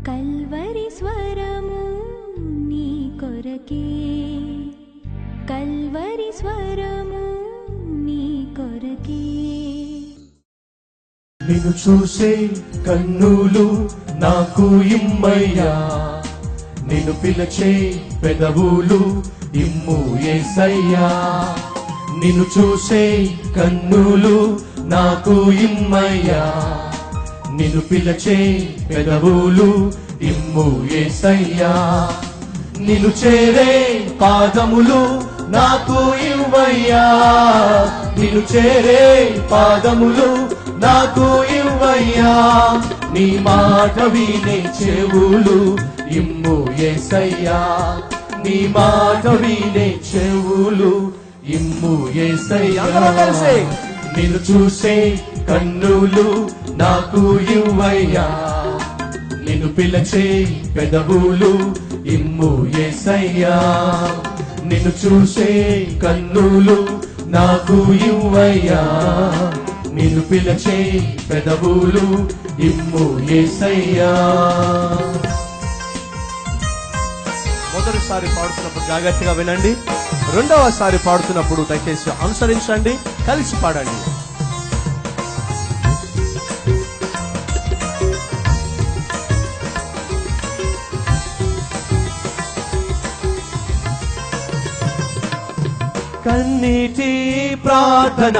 Calvary స్వరము నీ కొరకే, కల్వరి స్వరము నీ కొరకే. నిన్ను చూసే కన్నులు నాకు ఇమ్మయ్యా, నిన్ను పిలిచే పెదవులు ఇమ్ము యేసయ్యా. నిన్ను చూసే కన్నులు నాకు ఇమ్మయ్యా, నిన్ను పిలిచే పెదవులు ఇమ్ము యేసయ్యా. నిన్ను చేరే పాదములు నాకు ఇవ్వయ్యా, నిన్ను చేరే పాదములు నాకు ఇవ్వయ్యా. నీ మాట వినే చెవులు ఇమ్ము యేసయ్యా, నీ మాట వినే చెవులు ఇమ్ము యేసయ్యా. నిన్ను చూసే కన్నులు నాకు ఇవ్వయ్యా, నిన్ను పిలిచే పెదవులు ఇమ్ము యేసయ్యా. నిన్ను చూసే కన్నులు నాకు ఇవ్వయ్యా, నిన్ను పిలిచే పెదవులు ఇమ్ము యేసయ్యా. మొదటిసారి పాడుతున్నప్పుడు జాగ్రత్తగా వినండి, రెండవసారి పాడుతున్నప్పుడు దయచేసి అనుసరించండి, కలిసి పాడండి. కన్నీటి ప్రార్థన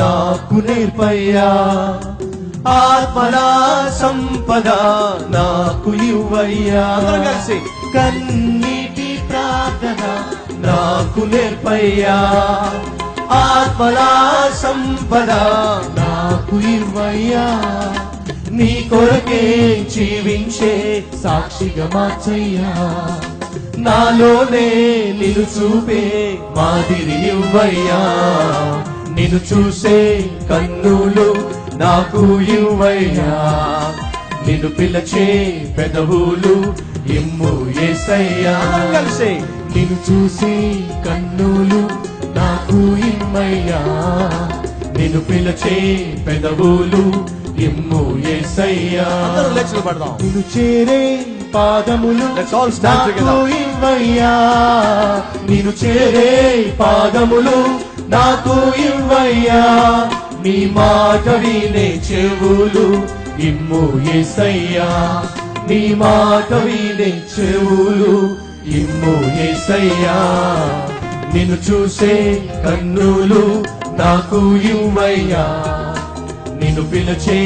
నాకు నేర్పయ్యా, ఆత్మల సంపద నాకు ఇవ్వయ్యా. కలిసి కన్నీటి ప్రార్థన నాకు నేర్పయ్యా, ఆత్మల సంపద నాకు ఇవ్వయ్యా. నీ కొరకే జీవించే సాక్షిగా మార్చయ్యా, నాలోనే నిన్ను చూపే మాదిరి ఇవ్వయ్యా. నిన్ను చూసే కన్నులు నాకు ఇవ్వయ్యా, నిన్ను పిలిచే పెదవులు ఇమ్ము యేసయ్యా. కలిసి నిన్ను చూసే కన్నులు నాకు ఇమ్మయ్యా, నిన్ను పిలిచే పెదవులు ఇమ్ము యేసయ్యా. నిన్ను చేరే పాదములు నాకు ఇవ్వయ్యా, నిన్ను చేరే పాదములు నాకు ఇవ్వయ్యా. నీ మాట వినే చెవులు ఇమ్ము యేసయ్యా, నీ మాట వినే చెవులు ఇమ్ము యేసయ్యా. నిన్ను చూసే కన్నులు నాకు ఇవ్వయ్యా, నిన్ను పిలిచే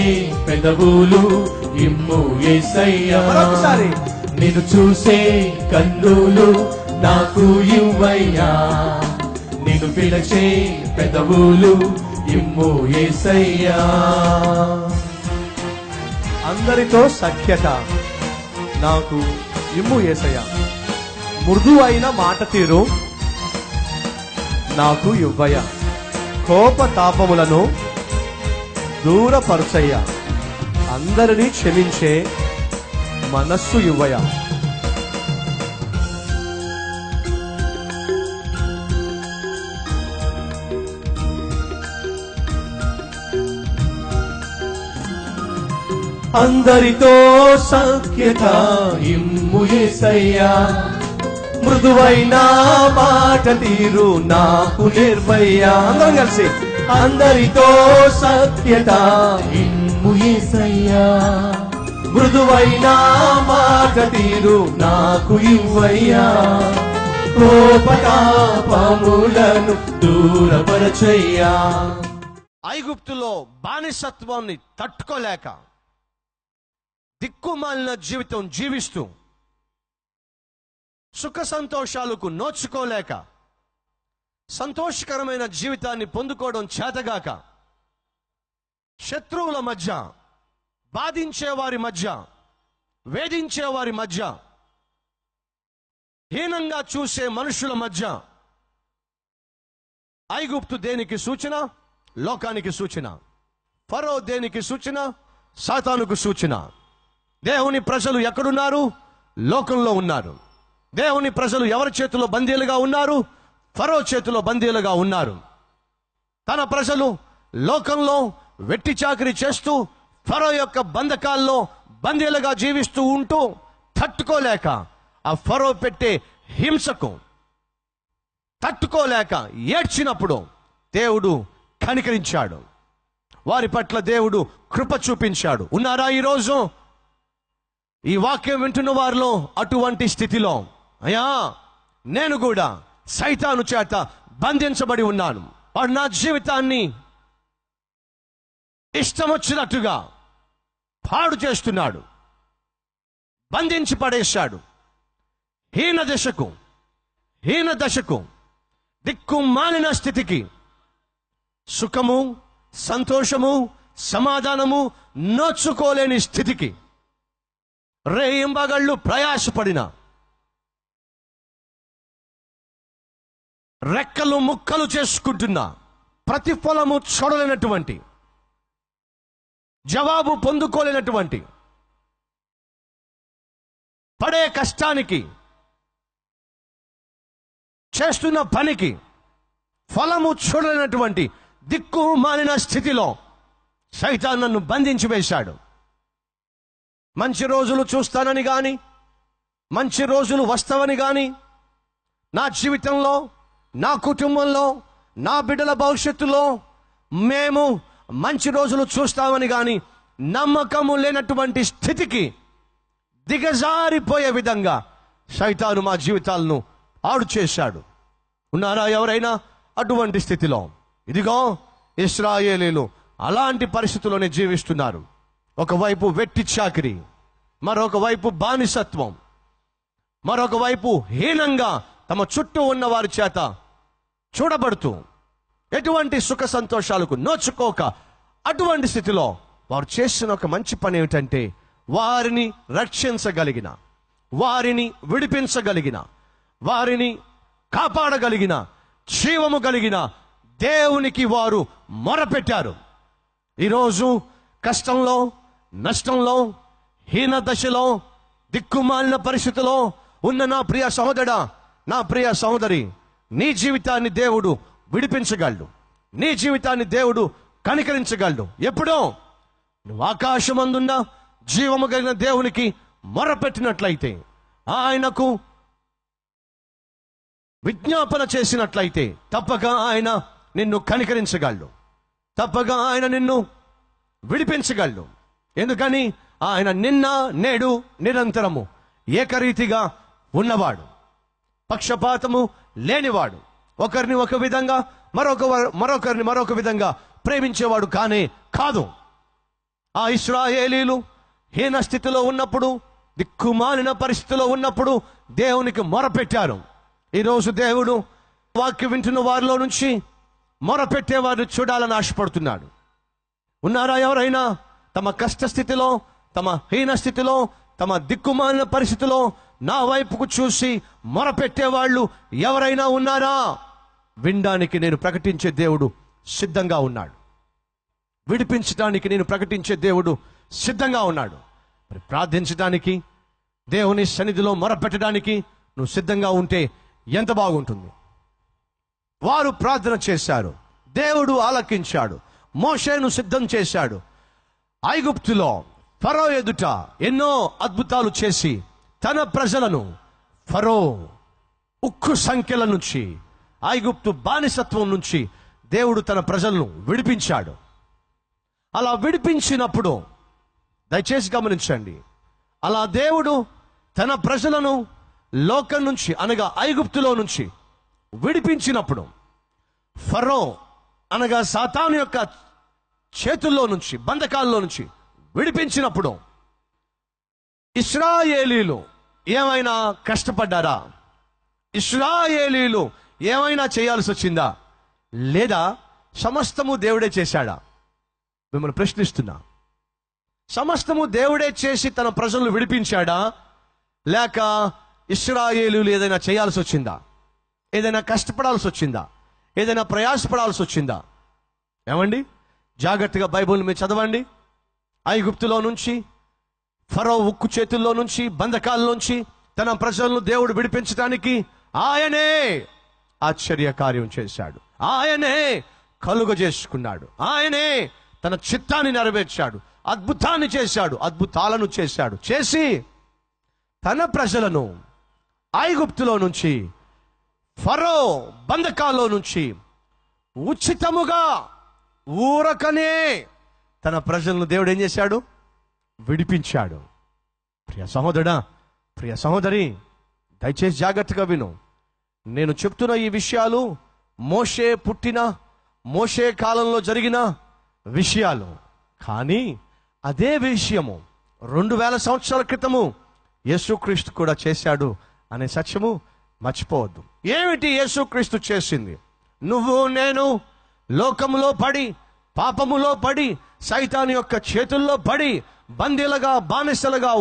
పెదవులు ఇమ్ము యేసయ్యా. నిన్ను చూసే కన్నులు నాకు ఇవ్వయ్యా, నిన్ను పిలిచే పెదవులు ఇమ్ము యేసయ్యా. అందరితో సఖ్యత నాకు ఇమ్ము యేసయ్యా, మృదువైన మాట తీరు నాకు ఇవ్వయ్యా. కోపతాపములను దూరపరచయ్యా, అందరినీ క్షమించే మనస్సు ఇవ్వయ్యా. అందరితో సఖ్యత ఇమ్ము యేసయ్యా, మృదువైన మాట తీరు నాకు నేర్పయ్యా. అందరం కలిసి అందరితో సఖ్యత ఇమ్ము యేసయ్యా, మృదువైన మాట తీరు నాకు ఇవ్వయ్యా. కోపతాపములను దూరపరచయ్యా. ఐగుప్తులో బానిసత్వాన్ని తట్టుకోలేక దిక్కుమాలిన జీవితం జీవిస్తూ సుఖ సంతోషాలకు నోచుకోలేక సంతోషకరమైన జీవితాన్ని పొందుకోవడం చేతగాక శత్రువుల మధ్య, బాధించే వారి మధ్య, వేధించే వారి మధ్య, హీనంగా చూసే మనుషుల మధ్య ఐగుప్తు దేనికి సూచన? లోకానికి సూచన. ఫరో దేనికి సూచన? సాతానుకు సూచన. దేవుని ప్రజలు ఎక్కడున్నారు? లోకంలో ఉన్నారు. దేవుని ప్రజలు ఎవరి చేతిలో బందీలుగా ఉన్నారు? ఫరో చేతిలో బందీలుగా ఉన్నారు. తన ప్రజలు లోకంలో వెట్టి చాకిరీ చేస్తూ ఫరో యొక్క బంధకాల్లో బందీలుగా జీవిస్తూ ఉంటూ తట్టుకోలేక, ఆ ఫరో పెట్టే హింసకు తట్టుకోలేక ఏడ్చినప్పుడు దేవుడు కనికరించాడు. వారి పట్ల దేవుడు కృప చూపించాడు. ఉన్నారా ఈరోజు ఈ వాక్యం వింటున్న వారిలో అటువంటి స్థితిలో? అయ్యా, నేను కూడా సైతాను చేత బంధించబడి ఉన్నాను, వాడు నా జీవితాన్ని ఇష్టం వచ్చినట్టుగా పాడు చేస్తున్నాడు, బంధించి పడేశాడు. హీన దశకు దిక్కుమాలిన స్థితికి, సుఖము, సంతోషము, సమాధానము నోచుకోలేని స్థితికి రేయింబగళ్ళు ప్రయాసపడిన, రెక్కలు ముక్కలు చేసుకుంటున్న, ప్రతిఫలము చూడలేనటువంటి, జవాబు పొందుకోలేనటువంటి, పడే కష్టానికి, చేస్తున్న పనికి ఫలము చూడలేనటువంటి దిక్కు మాలిన స్థితిలో సైతాను నన్ను బంధించి వేశాడు. మంచి రోజులు చూస్తానని గాని, మంచి రోజులు వస్తావని గాని, నా జీవితంలో, నా కుటుంబంలో, నా బిడ్డల భవిష్యత్తులో మేము మంచి రోజులు చూస్తామని గాని నమ్మకము లేనటువంటి స్థితికి దిగజారిపోయే విధంగా సైతాను మా జీవితాలను ఆడు చేశాడు. ఉన్నారా ఎవరైనా అటువంటి స్థితిలో? ఇదిగో ఇశ్రాయేలీలు అలాంటి పరిస్థితుల్లోనే జీవిస్తున్నారు. ఒకవైపు వెట్టి చాకిరి, మరొక వైపు బానిసత్వం, మరొక వైపు హీనంగా తమ చుట్టూ ఉన్న వారి చేత చూడబడుతూ ఎటువంటి సుఖ సంతోషాలకు నోచుకోక అటువంటి స్థితిలో వారు చేసిన ఒక మంచి పని ఏమిటంటే, వారిని రక్షించగలిగిన, వారిని విడిపించగలిగిన, వారిని కాపాడగలిగిన, జీవము కలిగిన దేవునికి వారు మొరపెట్టారు. ఈరోజు కష్టంలో, నష్టంలో, హీన దశలో, దిక్కుమాలిన పరిస్థితిలో ఉన్న నా ప్రియ సహోదరుడా, నా ప్రియ సహోదరి, నీ జీవితాన్ని దేవుడు విడిపించగలడు, నీ జీవితాన్ని దేవుడు కనికరించగలడు. ఎప్పుడో నువ్వు ఆకాశమందున్న జీవము కలిగిన దేవునికి మొరపెట్టినట్లయితే, ఆయనకు విజ్ఞాపన చేసినట్లయితే తప్పక ఆయన నిన్ను కనికరించగలడు, తప్పక ఆయన నిన్ను విడిపించగలడు. ఎందుకని? ఆయన నిన్న, నేడు, నిరంతరము ఏకరీతిగా ఉన్నవాడు, పక్షపాతము లేనివాడు, ఒకరిని ఒక విధంగా మరొకరిని మరొక విధంగా ప్రేమించేవాడు కానే కాదు. ఆ ఇశ్రాయేలీలు హీన స్థితిలో ఉన్నప్పుడు, దిక్కుమాలిన పరిస్థితిలో ఉన్నప్పుడు దేవునికి మొరపెట్టారు. ఈరోజు దేవుడు వాక్యం వింటున్న వారిలో నుంచి మొరపెట్టే వారిని చూడాలని ఆశపడుతున్నాడు. ఉన్నారా ఎవరైనా తమ కష్ట స్థితిలో, తమ హీన స్థితిలో, తమ దిక్కుమాలిన పరిస్థితిలో నా వైపుకు చూసి మొరపెట్టేవాళ్ళు ఎవరైనా ఉన్నారా? వినడానికి నేను ప్రకటించే దేవుడు సిద్ధంగా ఉన్నాడు, విడిపించడానికి నేను ప్రకటించే దేవుడు సిద్ధంగా ఉన్నాడు. మరి ప్రార్థించడానికి, దేవుని సన్నిధిలో మొరపెట్టడానికి నువ్వు సిద్ధంగా ఉంటే ఎంత బాగుంటుంది. వారు ప్రార్థన చేశారు, దేవుడు ఆలకించాడు, మోషేను సిద్ధం చేశాడు. ఐగుప్తులో ఫరో ఎదుట ఎన్నో అద్భుతాలు చేసి తన ప్రజలను ఫరో ఉక్కు సంఖ్యల నుంచి, ఐగుప్తు బానిసత్వం నుంచి దేవుడు తన ప్రజలను విడిపించాడు. అలా విడిపించినప్పుడు దయచేసి గమనించండి, అలా దేవుడు తన ప్రజలను లోకం నుంచి, అనగా ఐగుప్తులో నుంచి విడిపించినప్పుడు, ఫరో అనగా సాతాను యొక్క చేతుల్లో నుంచి, బంధకాల్లో నుంచి విడిపించినప్పుడు ఇశ్రాయేలీలు ఏమైనా కష్టపడ్డారా? ఇశ్రాయేలీలు ఏమైనా చేయాల్సి వచ్చిందా? లేదా సమస్తము దేవుడే చేశాడా? మిమ్మల్ని ప్రశ్నిస్తున్నా. సమస్తము దేవుడే చేసి తన ప్రజలను విడిపించాడా? లేక ఇశ్రాయేలీలు ఏదైనా చేయాల్సి వచ్చిందా? ఏదైనా కష్టపడాల్సి వచ్చిందా? ఏదైనా ప్రయాసపడాల్సి వచ్చిందా? ఏమండి, జాగ్రత్తగా బైబిల్ మీరు చదవండి. ఐగుప్తులో నుంచి, ఫరో ఉక్కు చేతుల్లో నుంచి, బంధకాల్లోంచి తన ప్రజలను దేవుడు విడిపించడానికి ఆయనే ఆశ్చర్య కార్యం చేశాడు, ఆయనే కలుగజేసుకున్నాడు, ఆయనే తన చిత్తాన్ని నెరవేర్చాడు, అద్భుతాన్ని చేశాడు, అద్భుతాలను చేశాడు. చేసి తన ప్రజలను ఐగుప్తులో నుంచి, ఫరో బంధకాల్లో నుంచి ఉచితముగా ఊరకనే తన ప్రజలను దేవుడు ఏం చేశాడు? విడిపించాడు. ప్రియ సహోదరుడా, ప్రియ సహోదరి, దయచేసి జాగ్రత్తగా విను. నేను చెప్తున్న ఈ విషయాలు మోషే కాలంలో జరిగిన విషయాలు. కానీ అదే విషయము 2000 సంవత్సరాల క్రితము యేసుక్రీస్తు కూడా చేశాడు అనే సత్యము మర్చిపోవద్దు. ఏమిటి యేసుక్రీస్తు చేసింది? నువ్వు నేను లోకములో పడి, పాపములో పడి, సైతాను యొక్క చేతుల్లో పడి, బందీలుగా బానిసలుగా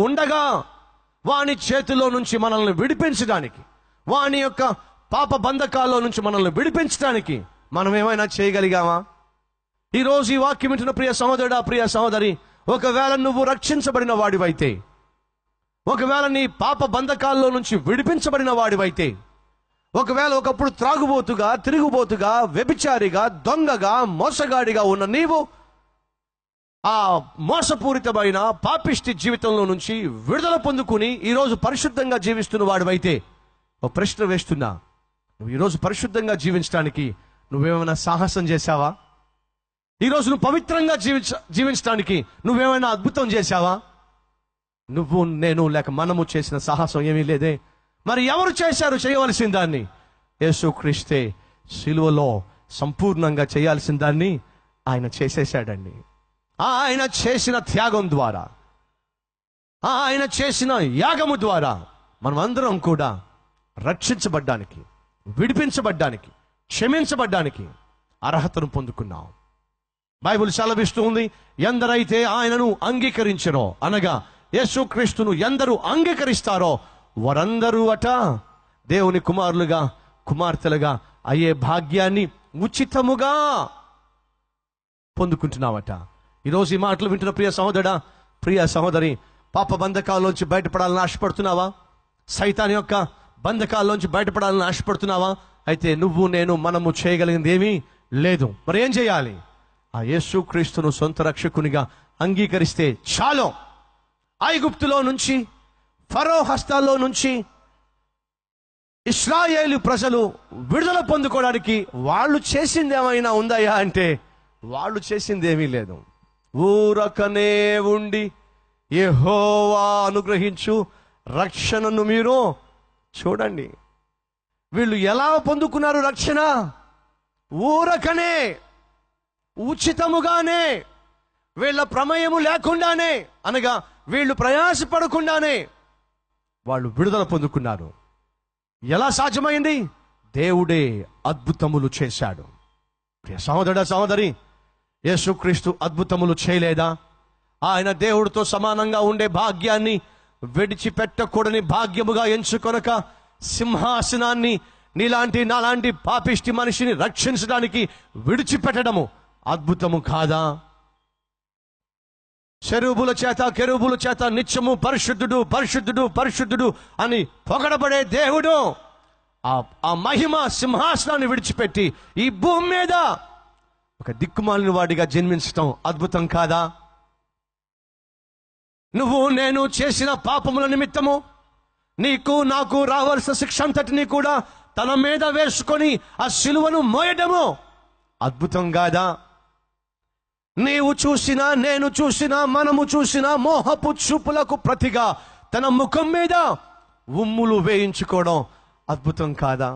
ఉండగా వాని చేతిలో నుంచి మనల్ని విడిపించడానికి, వాని యొక్క పాప బంధకాల్లో నుంచి మనల్ని విడిపించడానికి మనం ఏమైనా చేయగలిగామా? ఈరోజు ఈ వాక్యం వింటున్న ప్రియ సహోదరుడా, ప్రియ సహోదరి, ఒకవేళ నువ్వు రక్షించబడిన వాడివైతే, ఒకవేళ నీ పాప బంధకాల్లో నుంచి విడిపించబడిన వాడివైతే, ఒకవేళ ఒకప్పుడు త్రాగుబోతుగా, తిరుగుబోతుగా, వ్యభిచారిగా, దొంగగా, మోసగాడిగా ఉన్న నీవు ఆ మోసపూరితమైన పాపిష్టి జీవితంలో నుంచి విడుదల పొందుకుని ఈరోజు పరిశుద్ధంగా జీవిస్తున్న వాడివైతే, ఒక ప్రశ్న వేస్తున్నా, నువ్వు ఈరోజు పరిశుద్ధంగా జీవించడానికి నువ్వేమైనా సాహసం చేశావా? ఈరోజు నువ్వు పవిత్రంగా జీవించడానికి నువ్వేమైనా అద్భుతం చేశావా? నువ్వు, నేను, లేక మనము చేసిన సాహసం ఏమీ లేదే. మరి ఎవరు చేశారు చేయవలసిన దాన్ని? యేసుక్రీస్తే సిలువలో సంపూర్ణంగా చేయాల్సిన దాన్ని ఆయన చేసేశాడండి. ఆయన చేసిన త్యాగం ద్వారా, ఆయన చేసిన యాగము ద్వారా మనం అందరం కూడా రక్షించబడ్డానికి, విడిపించబడ్డానికి, క్షమించబడ్డానికి అర్హతను పొందుకున్నాం. బైబిల్ సెలవిస్తూ ఉంది, ఎందరైతే ఆయనను అంగీకరించరో, అనగా యేసుక్రీస్తును ఎందరూ అంగీకరిస్తారో వారందరూ అట దేవుని కుమారులుగా, కుమార్తెలుగా అయ్యే భాగ్యాన్ని ఉచితముగా పొందుకుంటున్నావట. ఈరోజు ఈ మాటలు వింటున్న ప్రియ సహోదరుడా, ప్రియ సహోదరి, పాప బంధకాల్లోంచి బయటపడాలని ఆశపడుతున్నావా? సైతాన్ యొక్క బంధకాల్లోంచి బయటపడాలని ఆశపడుతున్నావా? అయితే నువ్వు, నేను, మనము చేయగలిగింది ఏమీ లేదు. మరి ఏం చేయాలి? ఆ యేసుక్రీస్తును సొంత రక్షకునిగా అంగీకరిస్తే చాలు. ఐగుప్తులో నుంచి, ఫరో హస్తాల్లో నుంచి ఇశ్రాయేలు ప్రజలు విడుదల పొందుకోవడానికి వాళ్ళు చేసింది ఏమైనా ఉందయ్యా అంటే వాళ్ళు చేసింది ఏమీ లేదు. ఊరకనే ఉండి యెహోవా అనుగ్రహించు రక్షణను మీరు చూడండి. వీళ్ళు ఎలా పొందుకున్నారు రక్షణ? ఊరకనే, ఉచితముగానే, వీళ్ళ ప్రమేయము లేకుండానే, అనగా వీళ్ళు ప్రయాసపడకుండానే వాళ్ళు విడుదల పొందుకున్నారు. ఎలా సాధ్యమైంది? దేవుడే అద్భుతములు చేశాడు. ప్రియ సహోదరుడా, సహోదరి, యేసుక్రీస్తు అద్భుతములు చేయలేదా? ఆయన దేవుడితో సమానంగా ఉండే భాగ్యాన్ని విడిచిపెట్టకూడని భాగ్యముగా ఎంచుకొనక సింహాసనాన్ని నీలాంటి నాలాంటి పాపిష్టి మనిషిని రక్షించడానికి విడిచిపెట్టడము అద్భుతము కాదా? కెరూబుల చేత నిత్యము పరిశుద్ధుడు, పరిశుద్ధుడు, పరిశుద్ధుడు అని పొగడబడే దేవుడు ఆ మహిమ సింహాసనాన్ని విడిచిపెట్టి ఈ భూమి మీద ఒక దిక్కుమాలిన వాడిగా జన్మించటం అద్భుతం కాదా? నువ్వు నేను చేసిన పాపముల నిమిత్తము నీకు నాకు రావాల్సిన శిక్ష అంతటినీ కూడా తన మీద వేసుకొని ఆ సిలువను మోయడము అద్భుతం కాదా? నీవు చూసినా, నేను చూసినా, మనము చూసినా మోహపు చూపులకు ప్రతిగా తన ముఖం మీద ఉమ్ములు వేయించుకోవడం అద్భుతం కాదా?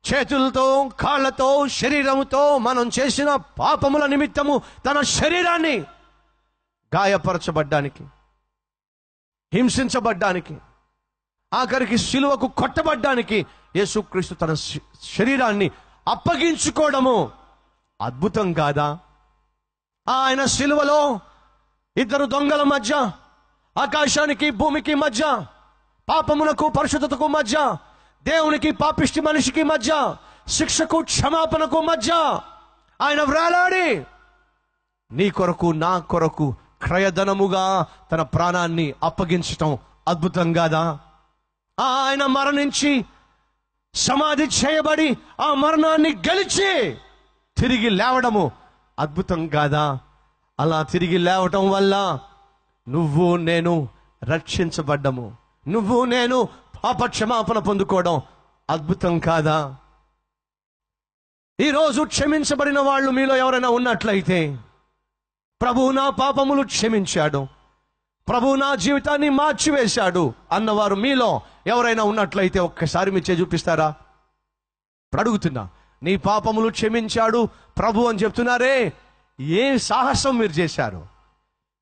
చేతులతో, కాళ్లతో, శరీరముతో మనం చేసిన పాపముల నిమిత్తము తన శరీరాన్ని గాయపరచబడ్డానికి, హింసించబడ్డానికి, ఆఖరికి సిలువకు కొట్టబడ్డానికి యేసుక్రీస్తు తన శరీరాన్ని అప్పగించుకోవడము అద్భుతం కాదా? ఆయన సిలువలో ఇద్దరు దొంగల మధ్య, ఆకాశానికి భూమికి మధ్య, పాపమునకు పరిశుద్ధతకు మధ్య, దేవునికి పాపిష్టి మనిషికి మధ్య, శిక్షకు క్షమాపణకు మధ్య ఆయన వ్రేలాడి నీ కొరకు, నా కొరకు క్రయధనముగా తన ప్రాణాన్ని అప్పగించటం అద్భుతం కాదా? ఆయన మరణించి సమాధి చేయబడి ఆ మరణాన్ని గెలిచి తిరిగి లేవడము అద్భుతం కాదా? అలా తిరిగి లేవటం వల్ల నువ్వు నేను రక్షించబడ్డము. నువ్వు నేను పాప క్షమాపణ పొందుకోవడం అద్భుతం కాదా? ఈరోజు క్షమించబడిన వాళ్ళు మీలో ఎవరైనా ఉన్నట్లయితే, ప్రభువు నా పాపములు క్షమించాడు, ప్రభువు నా జీవితాన్ని మార్చివేశాడు అన్నవారు మీలో ఎవరైనా ఉన్నట్లయితే ఒక్కసారి మీ చేయి చూపిస్తారా? ఇప్పుడు అడుగుతున్నా, నీ పాపములు క్షమించాడు ప్రభు అని చెప్తున్నారే, ఏ సాహసం మీరు చేశారు?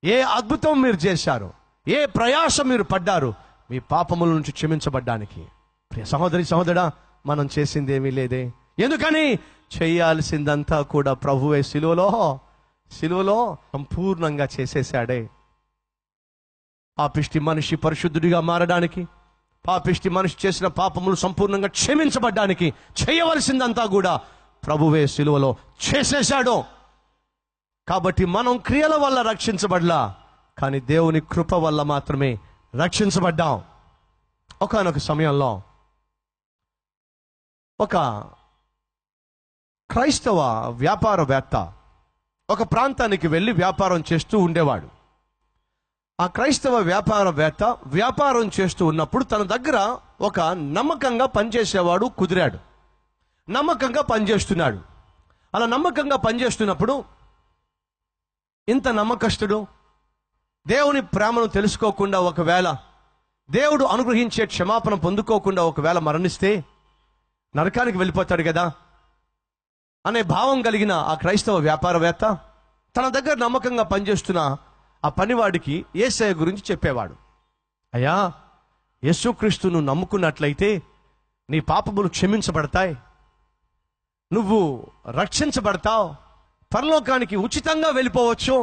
ఏ అద్భుతం మీరు చేశారు? ఏ ప్రయాసం మీరు పడ్డారు మీ పాపముల నుంచి క్షమించబడ్డానికి? ప్రియ సహోదరి సహోదరా, మనం చేసింది ఏమీ లేదే. ఎందుకని? చేయాల్సిందంతా కూడా ప్రభువే సిలువలో సంపూర్ణంగా చేసేశాడే. పాపిష్టి మనిషి పరిశుద్ధుడిగా మారడానికి, పాపిష్టి మనిషి చేసిన పాపములు సంపూర్ణంగా క్షమించబడ్డానికి చేయవలసిందంతా కూడా ప్రభువే సిలువలో చేసేశాడు. కాబట్టి మనం క్రియల వల్ల రక్షించబడలా, కానీ దేవుని కృప వల్ల మాత్రమే రక్షించబడ్డాం. ఒకానొక సమయంలో ఒక క్రైస్తవ వ్యాపారవేత్త ఒక ప్రాంతానికి వెళ్ళి వ్యాపారం చేస్తూ ఉండేవాడు. ఆ క్రైస్తవ వ్యాపారవేత్త వ్యాపారం చేస్తూ ఉన్నప్పుడు తన దగ్గర ఒక నమ్మకంగా పనిచేసేవాడు కుదిరాడు. నమ్మకంగా పనిచేస్తున్నాడు. అలా నమ్మకంగా పనిచేస్తున్నప్పుడు ఇంత నమ్మకస్తుడు దేవుని ప్రేమను తెలుసుకోకుండా, ఒకవేళ దేవుడు అనుగ్రహించే క్షమాపణ పొందుకోకుండా ఒకవేళ మరణిస్తే నరకానికి వెళ్ళిపోతాడు కదా అనే భావం కలిగిన ఆ క్రైస్తవ వ్యాపారవేత్త తన దగ్గర నమ్మకంగా పనిచేస్తున్న ఆ పనివాడికి యేసయ్య గురించి చెప్పేవాడు. అయ్యా, యేసుక్రీస్తును నమ్ముకున్నట్లయితే నీ పాపములు క్షమించబడతాయి, నువ్వు రక్షించబడతావు, పరలోకానికి ఉచితంగా వెళ్ళిపోవచ్చు.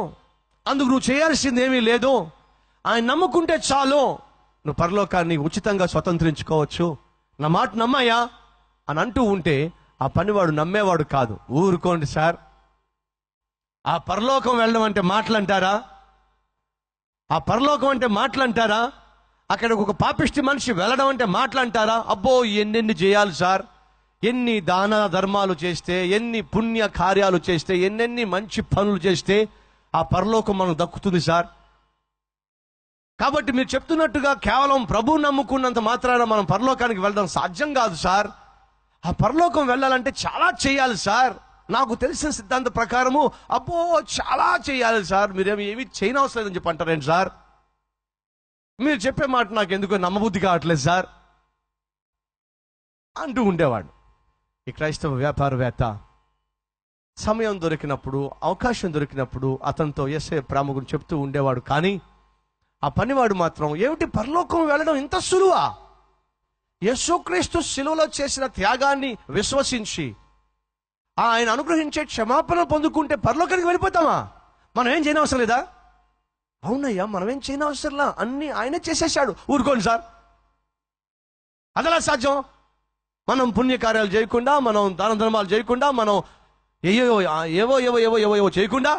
అందుకు నువ్వు చేయాల్సింది ఏమీ లేదు. ఆయన నమ్ముకుంటే చాలు, నువ్వు పరలోకాన్ని ఉచితంగా స్వతంత్రించుకోవచ్చు. నా మాట నమ్మయ్యా అని అంటూ ఉంటే ఆ పనివాడు నమ్మేవాడు కాదు. ఊరుకోండి సార్, ఆ పరలోకం వెళ్ళడం అంటే మాటలంటారా? ఆ పరలోకం అంటే మాటలంటారా? అక్కడికి ఒక పాపిష్టి మనిషి వెళ్ళడం అంటే మాటలంటారా? అబ్బో, ఎన్నెన్ని చేయాలి సార్, ఎన్ని దాన ధర్మాలు చేస్తే, ఎన్ని పుణ్య కార్యాలు చేస్తే, ఎన్నెన్ని మంచి పనులు చేస్తే ఆ పరలోకం మనకు దక్కుతుంది సార్. కాబట్టి మీరు చెప్తున్నట్టుగా కేవలం ప్రభు నమ్ముకున్నంత మాత్రాన మనం పరలోకానికి వెళ్ళడం సాధ్యం కాదు సార్. ఆ పరలోకం వెళ్ళాలంటే చాలా చేయాలి సార్. నాకు తెలిసిన సిద్ధాంత ప్రకారము అబ్బో చాలా చేయాలి సార్, మీరేమి చేయనవసరం లేదని చెప్పి అంటారేంటి సార్? మీరు చెప్పే మాట నాకు ఎందుకో నమ్మబుద్ధి కావట్లేదు సార్ అంటూ ఉండేవాడు. ఈ క్రైస్తవ వ్యాపారవేత్త సమయం దొరికినప్పుడు, అవకాశం దొరికినప్పుడు అతనితో యేసయ్య ప్రేమ గురించి చెప్తూ ఉండేవాడు. కానీ ఆ పనివాడు మాత్రం, ఏమిటి పరలోకం వెళ్ళడం ఇంత సులువా? యేసుక్రీస్తు శిలువలో చేసిన త్యాగాన్ని విశ్వసించి ఆయన అనుగ్రహించే క్షమాపణ పొందుకుంటే పరలోకానికి వెళ్ళిపోతామా? మనం ఏం చేయనవసరం లేదా? అవునయ్యా, మనం ఏం చేయనవసరంలా, అన్ని ఆయనే చేసేసాడు. ఊరుకోండి సార్, అదలా సాధ్యం? మనం పుణ్యకార్యాలు చేయకుండా, మనం దాన ధర్మాలు చేయకుండా, మనం ఏవో చేయకుండా,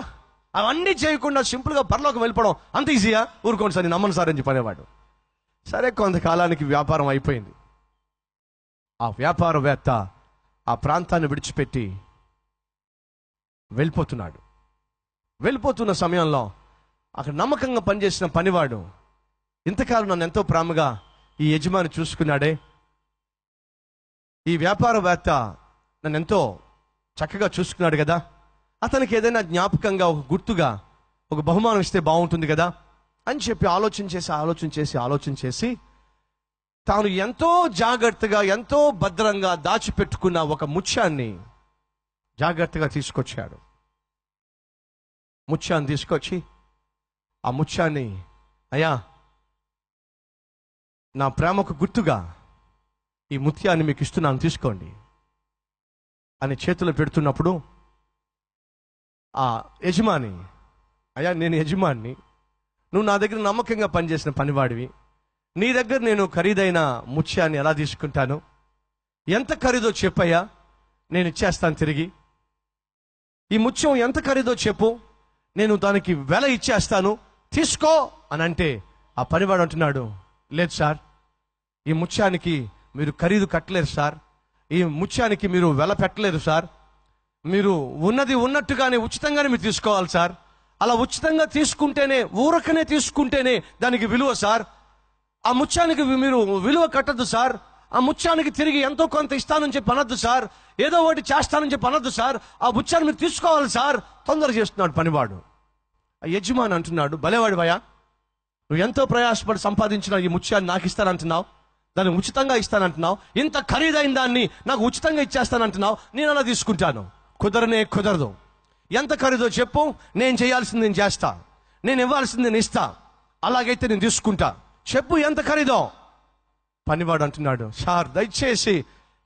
అవన్నీ చేయకుండా సింపుల్గా పరలోకం వెళ్ళిపోవడం అంత ఈజీయా? ఊరుకోండి సార్, నేను నమ్మను సార్ అని చెప్పనేవాడు. సరే, కొంతకాలానికి వ్యాపారం అయిపోయింది. ఆ వ్యాపారవేత్త ఆ ప్రాంతాన్ని విడిచిపెట్టి వెళ్ళిపోతున్నాడు. వెళ్ళిపోతున్న సమయంలో అక్కడ నమ్మకంగా పనిచేసిన పనివాడు, ఇంతకాలం నన్ను ఎంతో ప్రేమగా ఈ యజమాని చూసుకున్నాడే, ఈ వ్యాపారవేత్త నన్ను ఎంతో చక్కగా చూసుకున్నాడు కదా, అతనికి ఏదైనా జ్ఞాపకంగా ఒక గుర్తుగా ఒక బహుమానం ఇస్తే బాగుంటుంది కదా అని చెప్పి ఆలోచన చేసి తాను ఎంతో జాగ్రత్తగా, ఎంతో భద్రంగా దాచిపెట్టుకున్న ఒక ముత్యాన్ని జాగ్రత్తగా తీసుకొచ్చాడు. ముత్యాన్ని తీసుకొచ్చి ఆ ముత్యాన్ని, అయ్యా, నా ప్రేమకు గుర్తుగా ఈ ముత్యాన్ని మీకు ఇస్తున్నాను, తీసుకోండి అని చేతులు పెడుతున్నప్పుడు ఆ యజమాని, అయ్యా, నేను యజమాన్ని, నువ్వు నా దగ్గర నమ్మకంగా పనిచేసిన పనివాడివి, నీ దగ్గర నేను ఖరీదైన ముత్యాన్ని ఎలా తీసుకుంటాను? ఎంత ఖరీదో చెప్పయ్యా, నేను ఇచ్చేస్తాను తిరిగి. ఈ ముత్యం ఎంత ఖరీదో చెప్పు, నేను దానికి వెల ఇచ్చేస్తాను, తీసుకో అని అంటే ఆ పనివాడు అంటున్నాడు, లేదు సార్, ఈ ముత్యానికి మీరు ఖరీదు కట్టలేరు సార్, ఈ ముత్యానికి మీరు వెల పెట్టలేరు సార్, మీరు ఉన్నది ఉన్నట్టుగానే ఉచితంగానే మీరు తీసుకోవాలి సార్. అలా ఉచితంగా తీసుకుంటేనే, ఊరకనే తీసుకుంటేనే దానికి విలువ సార్. ఆ ముత్యానికి మీరు విలువ కట్టద్దు సార్. ఆ ముత్యానికి తిరిగి ఎంతో కొంత ఇస్తానని చెప్పి అనొద్దు సార్. ఏదో ఒకటి చేస్తానని చెప్పి అనొద్దు సార్. ఆ ముత్యాన్ని మీరు తీసుకోవాలి సార్. తొందర చేస్తున్నాడు పనివాడు. ఆ యజమాని అంటున్నాడు, భలేవాడు భయ, నువ్వు ఎంతో ప్రయాసపడి సంపాదించిన ఈ ముత్యాన్ని నాకు ఇస్తానంటున్నావు, దాన్ని ఉచితంగా ఇస్తానంటున్నావు, ఇంత ఖరీదైన దాన్ని నాకు ఉచితంగా ఇచ్చేస్తానంటున్నావు, నేను అలా తీసుకుంటాను. కుదరదు. ఎంత ఖరీదో చెప్పు, నేను చేయాల్సింది నేను చేస్తా, నేను ఇవ్వాల్సింది నేను ఇస్తా, అలాగైతే నేను తీసుకుంటా, చెప్పు ఎంత ఖరీదో. పనివాడు అంటున్నాడు, సార్ దయచేసి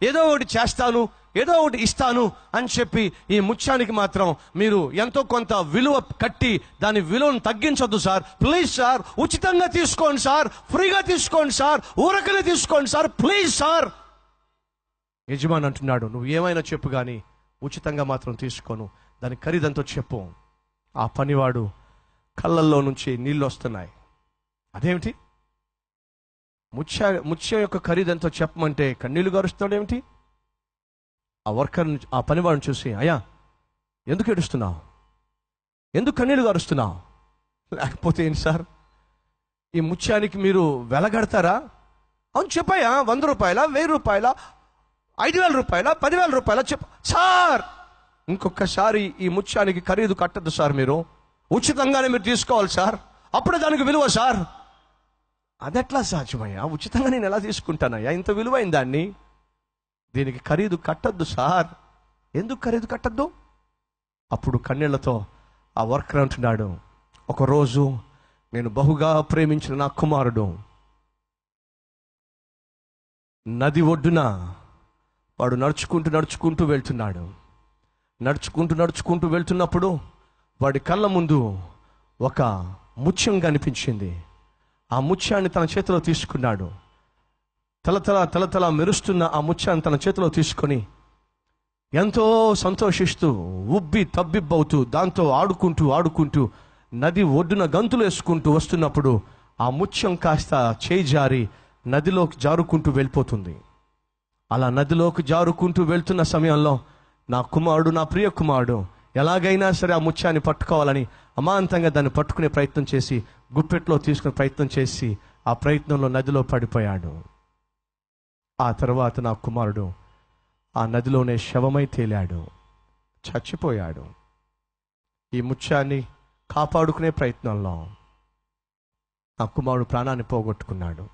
ఏదో ఒకటి చేస్తాను, ఏదో ఒకటి ఇస్తాను అని చెప్పి ఈ ముత్యానికి మాత్రం మీరు ఎంతో కొంత విలువ కట్టి దాని విలువను తగ్గించొద్దు సార్. ప్లీజ్ సార్, ఉచితంగా తీసుకోండి సార్, ఫ్రీగా తీసుకోండి సార్, ఊరకనే తీసుకోండి సార్, ప్లీజ్ సార్. యజమాని అంటున్నాడు, నువ్వు ఏమైనా చెప్పు కానీ ఉచితంగా మాత్రం తీసుకోను, దాని ఖరీదంతో చెప్పు. ఆ పనివాడు కళ్ళల్లో నుంచి నీళ్ళు వస్తున్నాయి. అదేమిటి, ముత్యం యొక్క ఖరీదంతో చెప్పమంటే కన్నీళ్లు గారుస్తున్నాడు ఏమిటి? ఆ పనివాడిని చూసి, అయ్యా ఎందుకు ఏడుస్తున్నావు, ఎందుకు కన్నీళ్లు గారుస్తున్నావు? లేకపోతే ఏంటి సార్, ఈ ముత్యానికి మీరు వెలగడతారా? అవును చెప్పాయా, 100 రూపాయల, 1000 రూపాయల, 5000 రూపాయల, 10,000 రూపాయల చెప్పు సార్. ఇంకొకసారి ఈ ముత్యానికి ఖరీదు కట్టద్దు సార్, మీరు ఉచితంగానే మీరు తీసుకోవాలి సార్, అప్పుడే దానికి విలువ సార్. అదెట్లా సాధ్యమయ్యా, ఉచితంగా నేను ఎలా తీసుకుంటానయ్యా ఇంత విలువైన దాన్ని? దీనికి ఖరీదు కట్టద్దు సార్. ఎందుకు ఖరీదు కట్టద్దు? అప్పుడు కన్నీళ్లతో ఆ వర్కర్ అంటున్నాడు, ఒకరోజు నేను బహుగా ప్రేమించిన నా కుమారుడు నది ఒడ్డున వాడు నడుచుకుంటూ వెళ్తున్నాడు. నడుచుకుంటూ వెళ్తున్నప్పుడు వాడి కళ్ళ ముందు ఒక ముత్యం కనిపించింది. ఆ ముత్యాన్ని తన చేతిలో తీసుకున్నాడు. తలతల మెరుస్తున్న ఆ ముత్యాన్ని తన చేతిలో తీసుకొని ఎంతో సంతోషిస్తూ ఉబ్బి తబ్బిబ్బవుతూ దాంతో ఆడుకుంటూ నది ఒడ్డున గంతులు వేసుకుంటూ వస్తున్నప్పుడు ఆ ముత్యం కాస్త చేయి జారి నదిలోకి జారుకుంటూ వెళ్ళిపోతుంది. అలా నదిలోకి జారుకుంటూ వెళ్తున్న సమయంలో నా కుమారుడు, నా ప్రియ కుమారుడు ఎలాగైనా సరే ఆ ముత్యాన్ని పట్టుకోవాలని అమాంతంగా దాన్ని పట్టుకునే ప్రయత్నం చేసి గుప్పెట్లో తీసుకునే ప్రయత్నం చేసి ఆ ప్రయత్నంలో నదిలో పడిపోయాడు. ఆ తర్వాత నా కుమారుడు ఆ నదిలోనే శవమై తేలాడు, చచ్చిపోయాడు. ఈ ముత్యాన్ని కాపాడుకునే ప్రయత్నంలో నా కుమారుడు ప్రాణాన్ని పోగొట్టుకున్నాడు.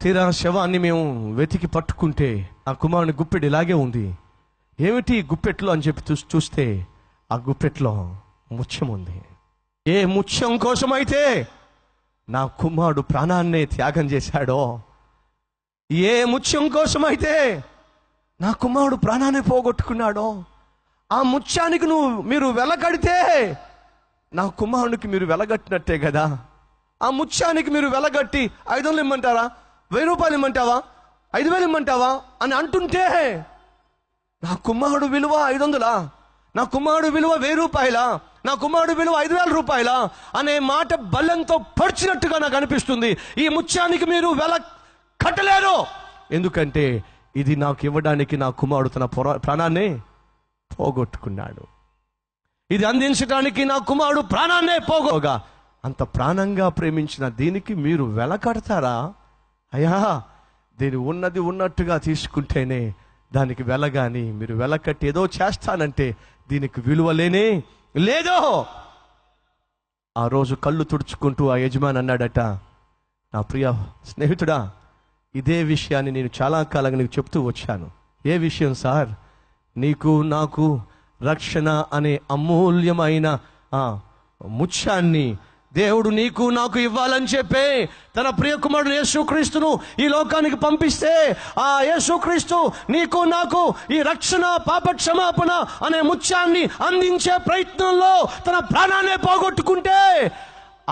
తీరా శవాన్ని మేము వెతికి పట్టుకుంటే ఆ కుమారుని గుప్పెడు ఇలాగే ఉంది. ఏమిటి గుప్పెట్లో అని చెప్పి చూస్తే ఆ గుప్పెట్లో ముత్యం ఉంది. ఏ ముత్యం కోసమైతే నా కుమారుడు ప్రాణాన్నే త్యాగం చేశాడో, ఏ ముత్యం కోసమైతే నా కుమారుడు ప్రాణాన్ని పోగొట్టుకున్నాడో, ఆ ముత్యానికి మీరు వెలగడితే నా కుమారునికి మీరు వెలగట్టినట్టే కదా. ఆ ముత్యానికి మీరు వెలగట్టి 500 ఇమ్మంటారా, 1000 రూపాయలు ఇమ్మంటావా, 5000 ఇమ్మంటావా అని అంటుంటే నా కుమారుడు విలువ 500, నా కుమారుడు విలువ 1000 రూపాయలా, నా కుమారుడు విలువ 5000 రూపాయలా అనే మాట బల్లంతో పడిచినట్టుగా నాకు అనిపిస్తుంది. ఈ ముత్యానికి మీరు వెల కట్టలేరు, ఎందుకంటే ఇది నాకు ఇవ్వడానికి నా కుమారుడు తన ప్రాణాన్నే పోగొట్టుకున్నాడు. ఇది అందించడానికి నా కుమారుడు ప్రాణాన్నే పోగోగా అంత ప్రాణంగా ప్రేమించిన దీనికి మీరు వెల కడతారా? అయ్యా, దీని ఉన్నది ఉన్నట్టుగా తీసుకుంటేనే దానికి వెల, గాని మీరు వెల కట్టి ఏదో చేస్తానంటే దీనికి విలువ లేనే లేదో. ఆ రోజు కళ్ళు తుడుచుకుంటూ ఆ యజమాని అన్నాడట, నా ప్రియ స్నేహితుడా, ఇదే విషయాన్ని నేను చాలా కాలంగా నీకు చెప్తూ వచ్చాను. ఏ విషయం సార్? నీకు నాకు రక్షణ అనే అమూల్యమైన ముత్యాన్ని దేవుడు నీకు నాకు ఇవ్వాలని చెప్పే తన ప్రియ కుమారుడు యేసుక్రీస్తును ఈ లోకానికి పంపిస్తే, ఆ యేసుక్రీస్తు నీకు నాకు ఈ రక్షణ, పాప క్షమాపణ అనే ముత్యాన్ని అందించే ప్రయత్నంలో తన ప్రాణాన్ని పోగొట్టుకుంటే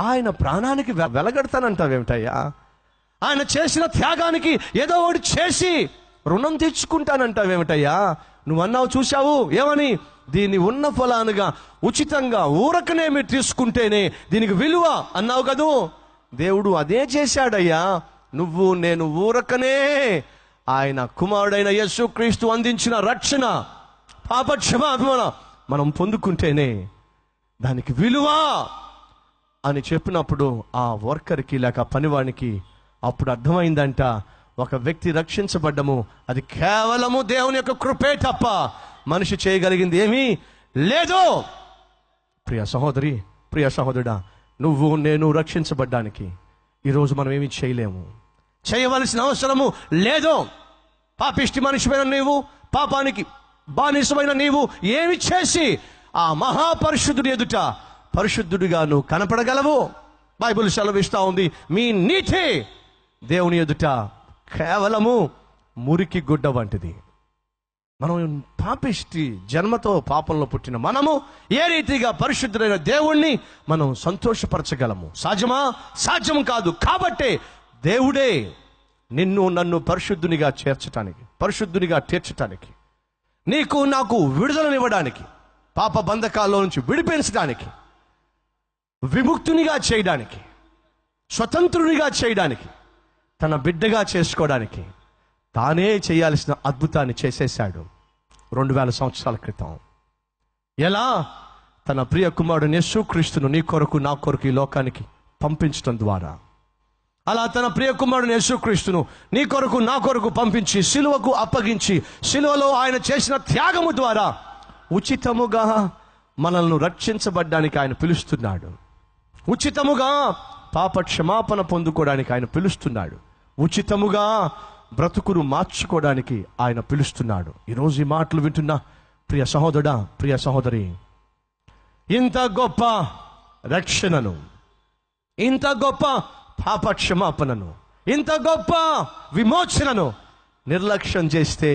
ఆయన ప్రాణానికి వెలగడతానంటావేమిటయ్యా? ఆయన చేసిన త్యాగానికి ఏదో ఒకటి చేసి రుణం తెచ్చుకుంటానంటావేమిటయ్యా? నువ్వు అన్నావు, చూశావు ఏమని, దీన్ని ఉన్న ఫలానుగా ఉచితంగా ఊరకనే మీరు తీసుకుంటేనే దీనికి విలువ అన్నావు కదూ. దేవుడు అదే చేశాడయ్యా. నువ్వు నేను ఊరకనే ఆయన కుమారుడైన యేసుక్రీస్తు అందించిన రక్షణ, పాప క్షమాపణ మనం పొందుకుంటేనే దానికి విలువ అని చెప్పినప్పుడు ఆ వర్కర్కి లేక పనివానికి అప్పుడు అర్థమైందంట, ఒక వ్యక్తి రక్షించబడ్డము అది కేవలము దేవుని యొక్క కృపే తప్ప మనిషి చేయగలిగింది ఏమీ లేదు. ప్రియ సహోదరి, ప్రియ సహోదరుడా, నువ్వు నేను రక్షించబడ్డానికి ఈరోజు మనం ఏమీ చేయలేము, చేయవలసిన అవసరము లేదు. పాపిష్టి మనిషిమైన నీవు, పాపానికి బానిసమైన నీవు ఏమి చేసి ఆ మహాపరిశుద్ధుడి ఎదుట పరిశుద్ధుడిగా నువ్వు కనపడగలవు? బైబిల్ సెలవిస్తా ఉంది, మీ నీతి దేవుని ఎదుట కేవలము మురికి గుడ్డ వంటిది. మనం పాపిష్టి జన్మతో పాపంలో పుట్టిన మనము ఏ రీతిగా పరిశుద్ధుడైన దేవుణ్ణి మనం సంతోషపరచగలము? సాధ్యమా? సాధ్యం కాదు. కాబట్టే దేవుడే నిన్ను నన్ను పరిశుద్ధునిగా చేర్చటానికి, పరిశుద్ధునిగా తీర్చటానికి, నీకు నాకు విడుదలనివ్వడానికి, పాప బంధకాల్లో నుంచి విడిపించడానికి, విముక్తునిగా చేయడానికి, స్వతంత్రునిగా చేయడానికి, తన బిడ్డగా చేసుకోవడానికి తానే చేయాల్సిన అద్భుతాన్ని చేసేశాడు 2000 సంవత్సరాల క్రితం. ఎలా? తన ప్రియ కుమారుడు యేసుక్రీస్తును నీ కొరకు నా కొరకు ఈ లోకానికి పంపించడం ద్వారా. అలా తన ప్రియ కుమారుడు యేసుక్రీస్తును నీ కొరకు నా కొరకు పంపించి సిలువకు అప్పగించి సిలువలో ఆయన చేసిన త్యాగము ద్వారా ఉచితముగా మనల్ని రక్షించబడ్డానికి ఆయన పిలుస్తున్నాడు. ఉచితముగా పాప క్షమాపణ పొందుకోవడానికి ఆయన పిలుస్తున్నాడు. ఉచితముగా బ్రతుకును మార్చుకోవడానికి ఆయన పిలుస్తున్నాడు. ఈరోజు ఈ మాటలు వింటున్నా ప్రియ సహోదరుడా, ప్రియ సహోదరి, ఇంత గొప్ప రక్షణను, ఇంత గొప్ప పాప క్షమాపణను, ఇంత గొప్ప విమోచనను నిర్లక్ష్యం చేస్తే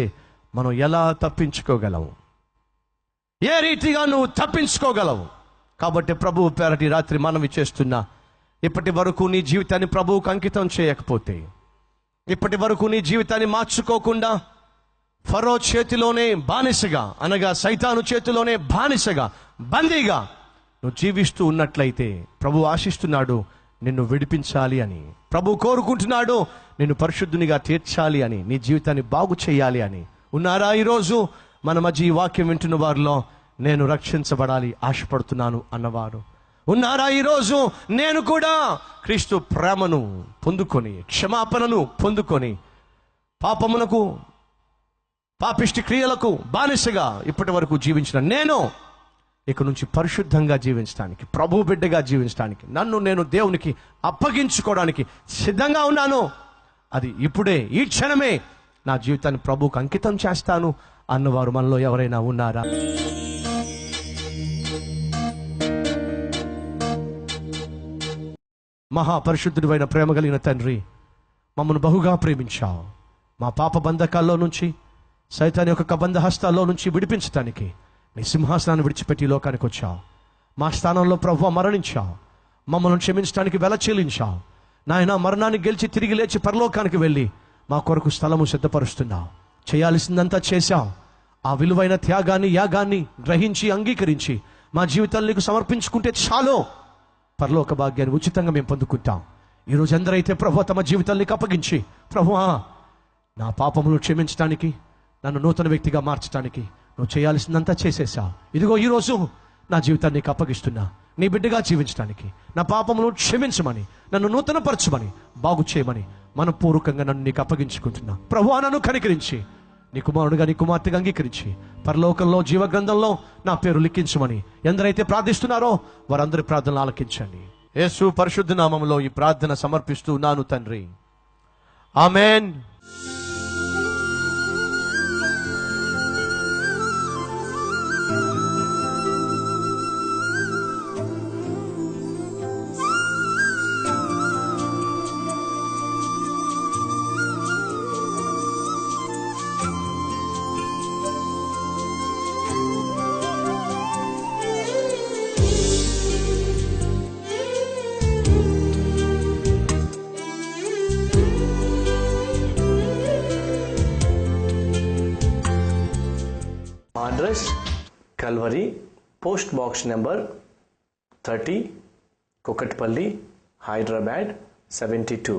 మనం ఎలా తప్పించుకోగలము? ఏ రీతిగా నువ్వు తప్పించుకోగలవు? కాబట్టి ప్రభువు పేరటి రాత్రి మనవి చేస్తున్నా, ఇప్పటి వరకు నీ జీవితాన్ని ప్రభువుకు అంకితం చేయకపోతే, ఇప్పటి వరకు నీ జీవితాన్ని మార్చుకోకుండా ఫరో చేతిలోనే బానిసగా, అనగా సైతాను చేతిలోనే బానిసగా, బందీగా నువ్వు జీవిస్తూ ఉన్నట్లయితే ప్రభు ఆశిస్తున్నాడు నిన్ను విడిపించాలి అని. ప్రభు కోరుకుంటున్నాడు నిన్ను పరిశుద్ధునిగా తీర్చాలి అని, నీ జీవితాన్ని బాగు చేయాలి అని. ఉన్నారా ఈరోజు మన మధ్య ఈ వాక్యం వింటున్న వారిలో నేను రక్షించబడాలి ఆశపడుతున్నాను అన్నవారు ఉన్నారా? ఈరోజు నేను కూడా క్రీస్తు ప్రేమను పొందుకొని, క్షమాపణను పొందుకొని, పాపమునకు, పాపిష్టి క్రియలకు బానిసగా ఇప్పటి వరకు జీవించిన నేను ఇక నుంచి పరిశుద్ధంగా జీవించడానికి, ప్రభు బిడ్డగా జీవించడానికి, నన్ను నేను దేవునికి అప్పగించుకోవడానికి సిద్ధంగా ఉన్నాను. అది ఇప్పుడే, ఈ క్షణమే నా జీవితాన్ని ప్రభువుకు అంకితం చేస్తాను అన్నవారు మనలో ఎవరైనా ఉన్నారా? మహాపరిశుద్ధుడైన ప్రేమ కలిగిన తండ్రి, మమ్మల్ని బహుగా ప్రేమించావు. మా పాప బంధకాల్లో నుంచి, సైతాన్ యొక్క కబంధ హస్తాల్లో నుంచి విడిపించడానికి నీ సింహాసనాన్ని విడిచిపెట్టి లోకానికి వచ్చావు. మా స్థానంలో ప్రభువా మరణించావు. మమ్మల్ని క్షమించడానికి వెల చెల్లించావు. నాయన, మరణాన్ని గెలిచి తిరిగి లేచి పరలోకానికి వెళ్ళి మా కొరకు స్థలము సిద్ధపరుస్తున్నావు. చేయాల్సిందంతా చేశావు. ఆ విలువైన త్యాగాన్ని, యాగాన్ని గ్రహించి అంగీకరించి మా జీవితాన్ని నీకు సమర్పించుకుంటే చాలు, పరలోక భాగ్యాన్ని ఉచితంగా మేము పొందుకుంటాం. ఈరోజు ఎందరైతే ప్రభు తమ జీవితాన్ని అప్పగించి, ప్రభువా నా పాపములు క్షమించడానికి, నన్ను నూతన వ్యక్తిగా మార్చడానికి నువ్వు చేయాల్సిందంతా చేసేసావు. ఇదిగో ఈరోజు నా జీవితాన్ని నీకు అప్పగిస్తున్నా, నీ బిడ్డగా జీవించడానికి, నా పాపములు క్షమించమని, నన్ను నూతనపరచమని, బాగు చేయమని మనపూర్వకంగా నన్ను నీకు అప్పగించుకుంటున్నా. ప్రభువా నన్ను కనికరించి నీ కుమారుడుగా, నీ కుమార్తెగా అంగీకరించి పరలోకంలో జీవగ్రంథంలో నా పేరు లిఖించమని ఎందరైతే ప్రార్థిస్తున్నారో వారందరి ప్రార్థనలు ఆలకించండి. యేసు పరిశుద్ధ నామములో ఈ ప్రార్థన సమర్పిస్తూ ఉన్నాను తండ్రి. ఆమేన్. Address Calvary, Post Box number 30, Kokatpalli, Hyderabad 72.